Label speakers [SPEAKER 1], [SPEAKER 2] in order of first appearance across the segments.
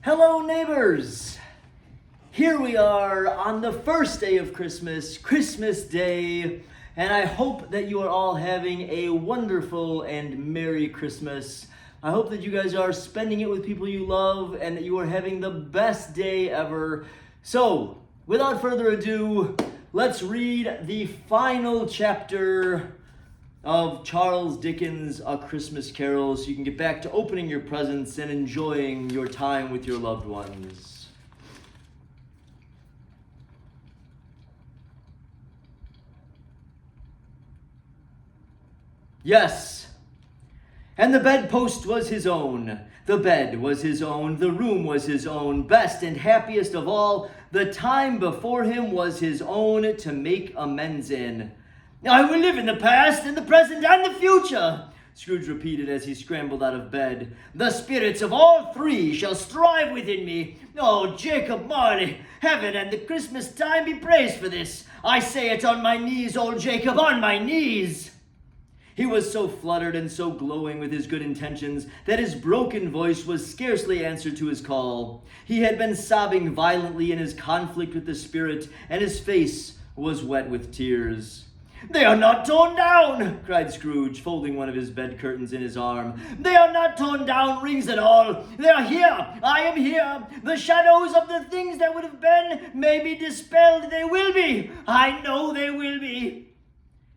[SPEAKER 1] Hello, neighbors! Here we are on the first day of Christmas, Christmas Day, and I hope that you are all having a wonderful and Merry Christmas. I hope that you guys are spending it with people you love and that you are having the best day ever. So, without further ado, let's read the final chapter of Charles Dickens' A Christmas Carol so you can get back to opening your presents and enjoying your time with your loved ones. Yes, and the bedpost was his own. The bed was his own, the room was his own, best and happiest of all, the time before him was his own to make amends in. I will live in the past, in the present, and the future, Scrooge repeated as he scrambled out of bed. The spirits of all three shall strive within me. Oh, Jacob Marley, heaven and the Christmas time be praised for this. I say it on my knees, old Jacob, on my knees. He was so fluttered and so glowing with his good intentions that his broken voice was scarcely answered to his call. He had been sobbing violently in his conflict with the spirit, and his face was wet with tears. They are not torn down, cried Scrooge, folding one of his bed curtains in his arm. They are not torn down, rings and all. They are here. I am here. The shadows of the things that would have been may be dispelled. They will be. I know they will be.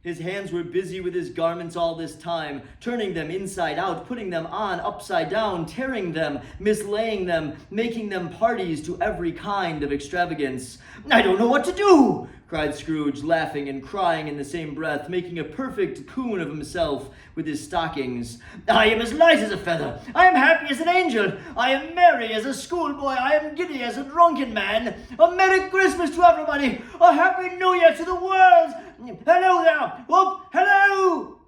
[SPEAKER 1] His hands were busy with his garments all this time, turning them inside out, putting them on upside down, tearing them, mislaying them, making them parties to every kind of extravagance. I don't know what to do, cried Scrooge, laughing and crying in the same breath, making a perfect coon of himself with his stockings. I am as light as a feather. I am happy as an angel. I am merry as a schoolboy. I am giddy as a drunken man. A Merry Christmas to everybody. A Happy New Year to the world. Hello there. Whoop, hello.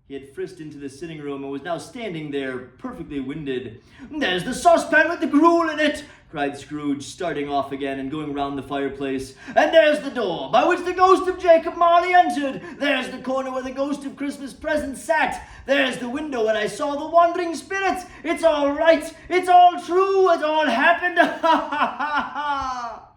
[SPEAKER 1] He had frisked into the sitting room and was now standing there, perfectly winded. There's the saucepan with the gruel in it, cried Scrooge, starting off again and going round the fireplace. And there's the door by which the ghost of Jacob Marley entered. There's the corner where the ghost of Christmas present sat. There's the window where I saw the wandering spirits. It's all right. It's all true. It all happened. Ha ha ha ha.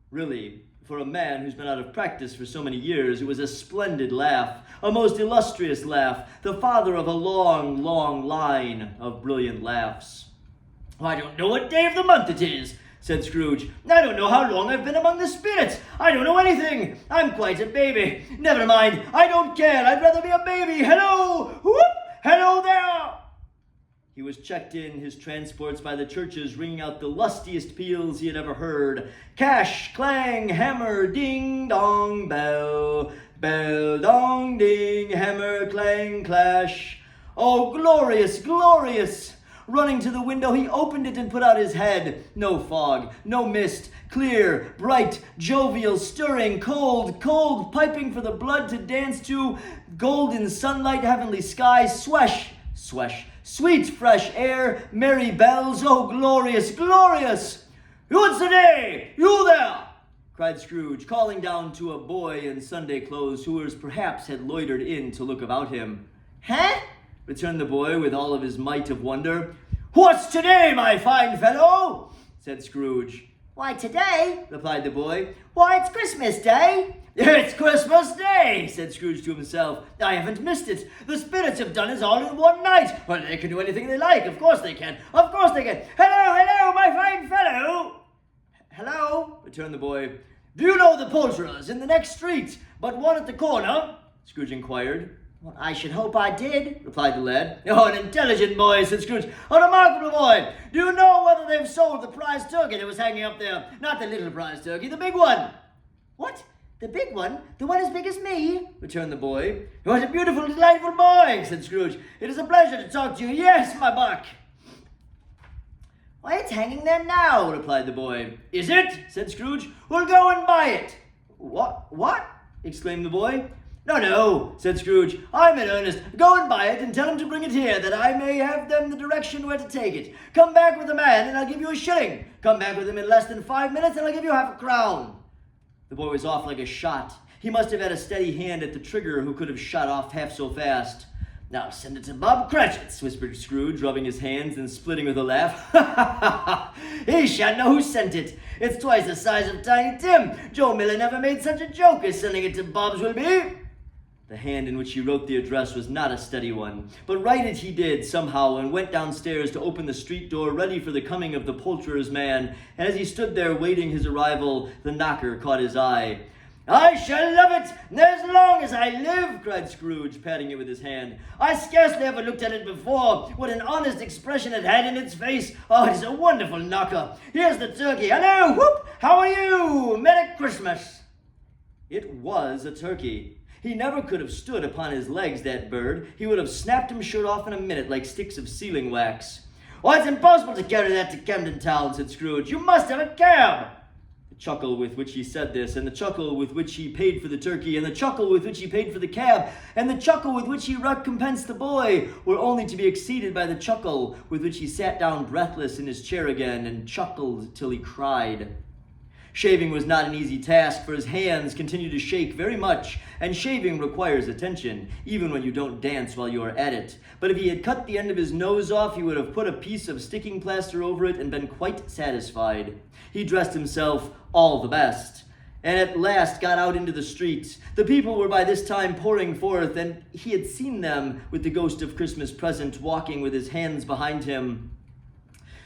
[SPEAKER 1] Really, for a man who's been out of practice for so many years, it was a splendid laugh, a most illustrious laugh, the father of a long, long line of brilliant laughs. I don't know what day of the month it is, said Scrooge. I don't know how long I've been among the spirits. I don't know anything. I'm quite a baby. Never mind. I don't care. I'd rather be a baby. Hello! Whoop! Hello there! He was checked in his transports by the churches, ringing out the lustiest peals he had ever heard. Cash, clang, hammer, ding, dong, bell. Bell, dong, ding, hammer, clang, clash. Oh, glorious, glorious! Running to the window, he opened it and put out his head. No fog, no mist, clear, bright, jovial, stirring, cold, cold, piping for the blood to dance to, golden sunlight, heavenly skies, swash, swash, sweet fresh air, merry bells, oh glorious, glorious! What's the day? You there! Cried Scrooge, calling down to a boy in Sunday clothes who perhaps had loitered in to look about him. Huh? Returned the boy with all of his might of wonder. What's today, my fine fellow? Said Scrooge. Why, today, replied the boy. Why, it's Christmas Day. It's Christmas Day, said Scrooge to himself. I haven't missed it. The spirits have done it all in one night. Well, they can do anything they like. Of course they can. Of course they can. Hello, hello, my fine fellow. Hello, returned the boy. Do you know the poulterers in the next street, but one at the corner? Scrooge inquired. Well, I should hope I did, replied the lad. Oh, an intelligent boy, said Scrooge. A remarkable boy. Do you know whether they've sold the prize turkey that was hanging up there? Not the little prize turkey, the big one. What? The big one? The one as big as me? Returned the boy. What a beautiful, delightful boy, said Scrooge. It is a pleasure to talk to you. Yes, my buck. Why, it's hanging there now, replied the boy. Is it? Said Scrooge. We'll go and buy it. What? Exclaimed the boy. No, said Scrooge. I'm in earnest. Go and buy it and tell him to bring it here, that I may have them the direction where to take it. Come back with the man, and I'll give you a shilling. Come back with him in less than 5 minutes, and I'll give you half a crown. The boy was off like a shot. He must have had a steady hand at the trigger who could have shot off half so fast. Now send it to Bob Cratchit's, whispered Scrooge, rubbing his hands and splitting with a laugh. Ha ha ha ha! He shan't know who sent it. It's twice the size of Tiny Tim. Joe Miller never made such a joke as sending it to Bob's will be. The hand in which he wrote the address was not a steady one, but write it he did somehow, and went downstairs to open the street door ready for the coming of the poulterer's man, and as he stood there waiting his arrival, the knocker caught his eye. I shall love it as long as I live, cried Scrooge, patting it with his hand. I scarcely ever looked at it before. What an honest expression it had in its face. Oh, it is a wonderful knocker. Here's the turkey. Hello, whoop! How are you? Merry Christmas. It was a turkey. He never could have stood upon his legs, that bird. He would have snapped him short off in a minute like sticks of sealing wax. Why, it's impossible to carry that to Camden Town, said Scrooge. You must have a cab. The chuckle with which he said this, and the chuckle with which he paid for the turkey, and the chuckle with which he paid for the cab, and the chuckle with which he recompensed the boy, were only to be exceeded by the chuckle with which he sat down breathless in his chair again, and chuckled till he cried. Shaving was not an easy task, for his hands continued to shake very much, and shaving requires attention, even when you don't dance while you are at it. But if he had cut the end of his nose off, he would have put a piece of sticking plaster over it and been quite satisfied. He dressed himself all the best, and at last got out into the street. The people were by this time pouring forth, and he had seen them with the ghost of Christmas present walking with his hands behind him.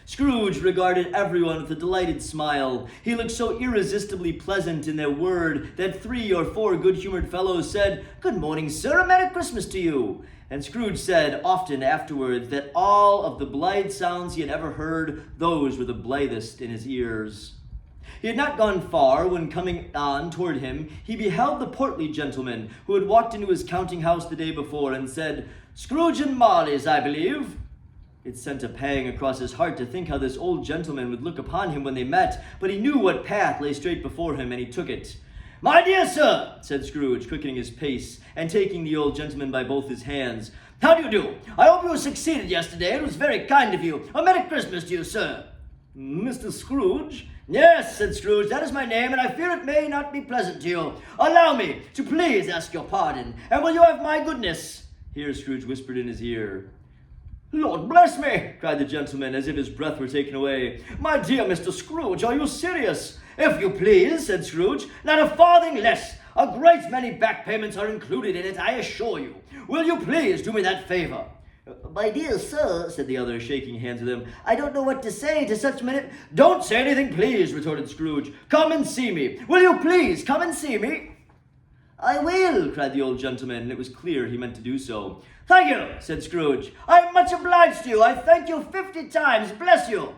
[SPEAKER 1] Scrooge regarded everyone with a delighted smile. He looked so irresistibly pleasant in their word that 3 or 4 good-humored fellows said, Good morning, sir, a Merry Christmas to you. And Scrooge said often afterwards that all of the blithe sounds he had ever heard, those were the blithest in his ears. He had not gone far when, coming on toward him, he beheld the portly gentleman who had walked into his counting-house the day before and said, Scrooge and Marley's, I believe. It sent a pang across his heart to think how this old gentleman would look upon him when they met, but he knew what path lay straight before him, and he took it. My dear sir, said Scrooge, quickening his pace, and taking the old gentleman by both his hands. How do you do? I hope you succeeded yesterday. It was very kind of you. A Merry Christmas to you, sir. Mr. Scrooge? Yes, said Scrooge, that is my name, and I fear it may not be pleasant to you. Allow me to please ask your pardon, and will you have my goodness? Here Scrooge whispered in his ear. Lord bless me, cried the gentleman, as if his breath were taken away. My dear Mr. Scrooge, are you serious? If you please, said Scrooge, not a farthing less. A great many back payments are included in it, I assure you. Will you please do me that favor? My dear sir, said the other, shaking hands with him, I don't know what to say to such men. Don't say anything, please, retorted Scrooge. Come and see me. Will you please come and see me? I will, cried the old gentleman, and it was clear he meant to do so. Thank you, said Scrooge. I am much obliged to you. I thank you 50 times. Bless you.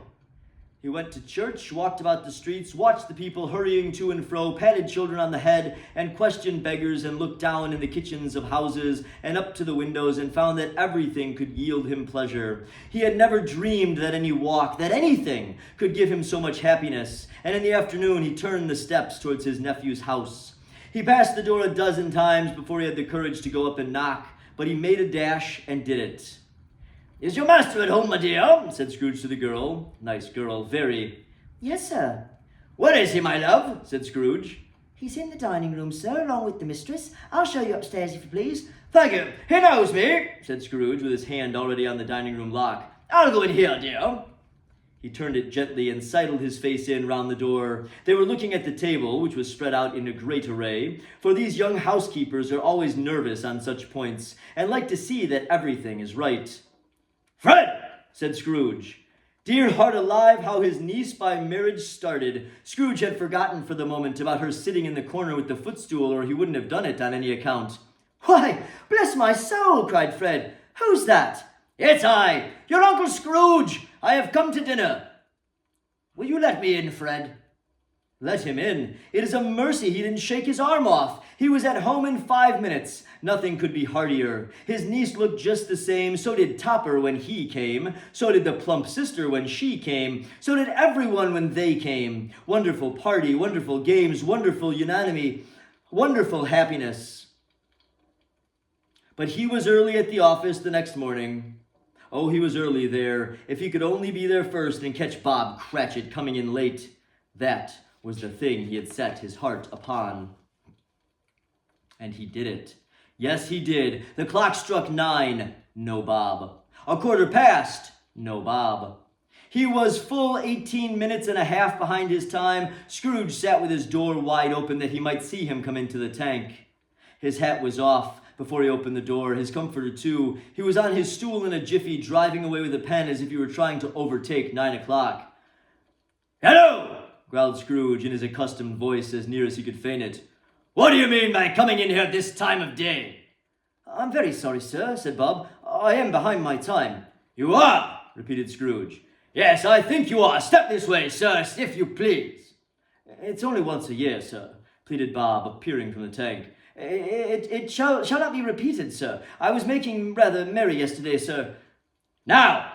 [SPEAKER 1] He went to church, walked about the streets, watched the people hurrying to and fro, patted children on the head, and questioned beggars, and looked down in the kitchens of houses and up to the windows, and found that everything could yield him pleasure. He had never dreamed that any walk, that anything, could give him so much happiness, and in the afternoon he turned the steps towards his nephew's house. He passed the door a dozen times before he had the courage to go up and knock, but he made a dash and did it. Is your master at home, my dear? Said Scrooge to the girl. Nice girl, very. Yes, sir. Where is he, my love? Said Scrooge. He's in the dining room, sir, along with the mistress. I'll show you upstairs, if you please. Thank you. He knows me, said Scrooge, with his hand already on the dining room lock. I'll go in here, dear. He turned it gently and sidled his face in round the door. They were looking at the table, which was spread out in a great array, for these young housekeepers are always nervous on such points, and like to see that everything is right. Fred, said Scrooge. Dear heart alive, how his niece by marriage started. Scrooge had forgotten for the moment about her sitting in the corner with the footstool, or he wouldn't have done it on any account. Why, bless my soul, cried Fred. Who's that? It's I, your Uncle Scrooge. I have come to dinner. Will you let me in, Fred? Let him in? It is a mercy he didn't shake his arm off. He was at home in 5 minutes. Nothing could be heartier. His niece looked just the same. So did Topper when he came. So did the plump sister when she came. So did everyone when they came. Wonderful party, wonderful games, wonderful unanimity, wonderful happiness. But he was early at the office the next morning. Oh, he was early there. If he could only be there first and catch Bob Cratchit coming in late. That was the thing he had set his heart upon. And he did it. Yes, he did. The clock struck 9. No Bob. 1/4 past. No Bob. He was full 18 minutes and a half behind his time. Scrooge sat with his door wide open that he might see him come into the tank. His hat was off before he opened the door, his comforter too. He was on his stool in a jiffy, driving away with a pen as if he were trying to overtake 9 o'clock. "Hello!" growled Scrooge in his accustomed voice, as near as he could feign it. "What do you mean by coming in here this time of day?" "I'm very sorry, sir," said Bob. "I am behind my time." "You are?" repeated Scrooge. "Yes, I think you are. Step this way, sir, if you please." "It's only once a year, sir," pleaded Bob, appearing from the tank. It shall not be repeated, sir. I was making rather merry yesterday, sir." "Now,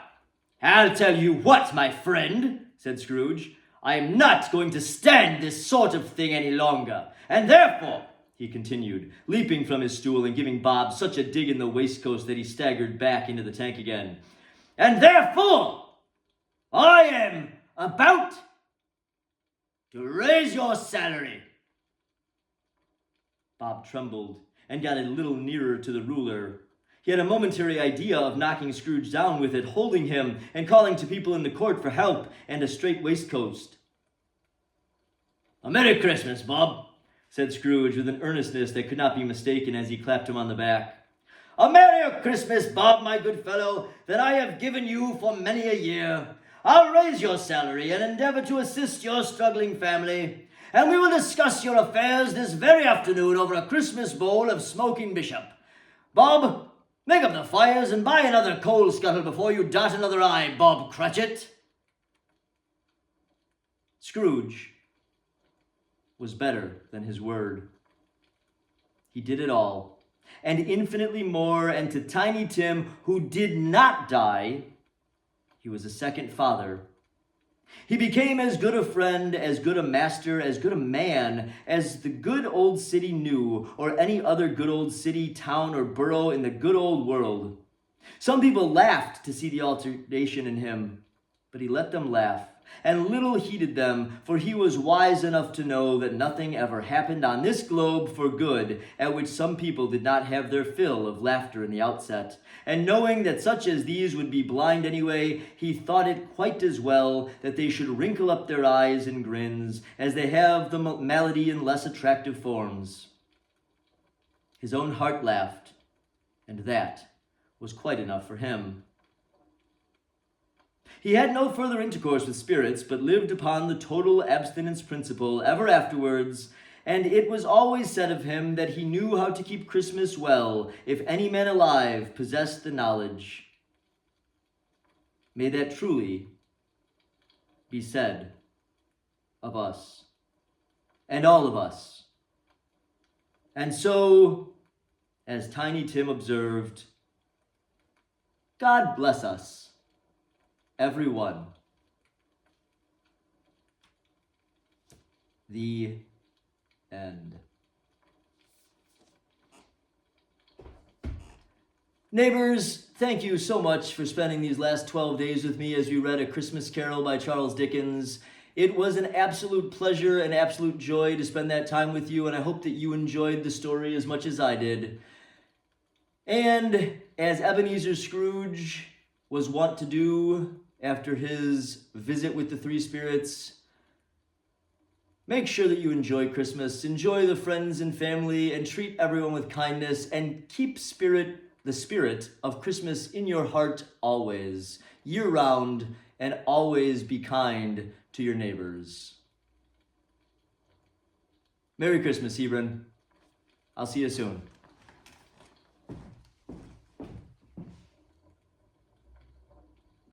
[SPEAKER 1] I'll tell you what, my friend," said Scrooge. "I am not going to stand this sort of thing any longer. And therefore," he continued, leaping from his stool and giving Bob such a dig in the waistcoat that he staggered back into the tank again, "and therefore, I am about to raise your salary." Bob trembled and got a little nearer to the ruler. He had a momentary idea of knocking Scrooge down with it, holding him, and calling to people in the court for help and a straight waistcoat. "A Merry Christmas, Bob," said Scrooge with an earnestness that could not be mistaken as he clapped him on the back. "A Merry Christmas, Bob, my good fellow, that I have given you for many a year. I'll raise your salary and endeavor to assist your struggling family. And we will discuss your affairs this very afternoon over a Christmas bowl of smoking bishop. Bob, make up the fires and buy another coal scuttle before you dot another I, Bob Cratchit." Scrooge was better than his word. He did it all, and infinitely more, and to Tiny Tim, who did not die, he was a second father. He became as good a friend, as good a master, as good a man as the good old city knew, or any other good old city, town, or borough in the good old world. Some people laughed to see the alteration in him, but he let them laugh, and little heeded them, for he was wise enough to know that nothing ever happened on this globe for good at which some people did not have their fill of laughter in the outset. And knowing that such as these would be blind anyway, he thought it quite as well that they should wrinkle up their eyes in grins, as they have the malady in less attractive forms. His own heart laughed, and that was quite enough for him. He had no further intercourse with spirits, but lived upon the total abstinence principle ever afterwards, and it was always said of him that he knew how to keep Christmas well, if any man alive possessed the knowledge. May that truly be said of us, and all of us. And so, as Tiny Tim observed, God bless us, everyone. The end. Neighbors, thank you so much for spending these last 12 days with me as we read A Christmas Carol by Charles Dickens. It was an absolute pleasure and absolute joy to spend that time with you, and I hope that you enjoyed the story as much as I did. And as Ebenezer Scrooge was wont to do after his visit with the three spirits, make sure that you enjoy Christmas, enjoy the friends and family, and treat everyone with kindness, and keep the spirit of Christmas in your heart always, year-round, and always be kind to your neighbors. Merry Christmas, Hebron. I'll see you soon.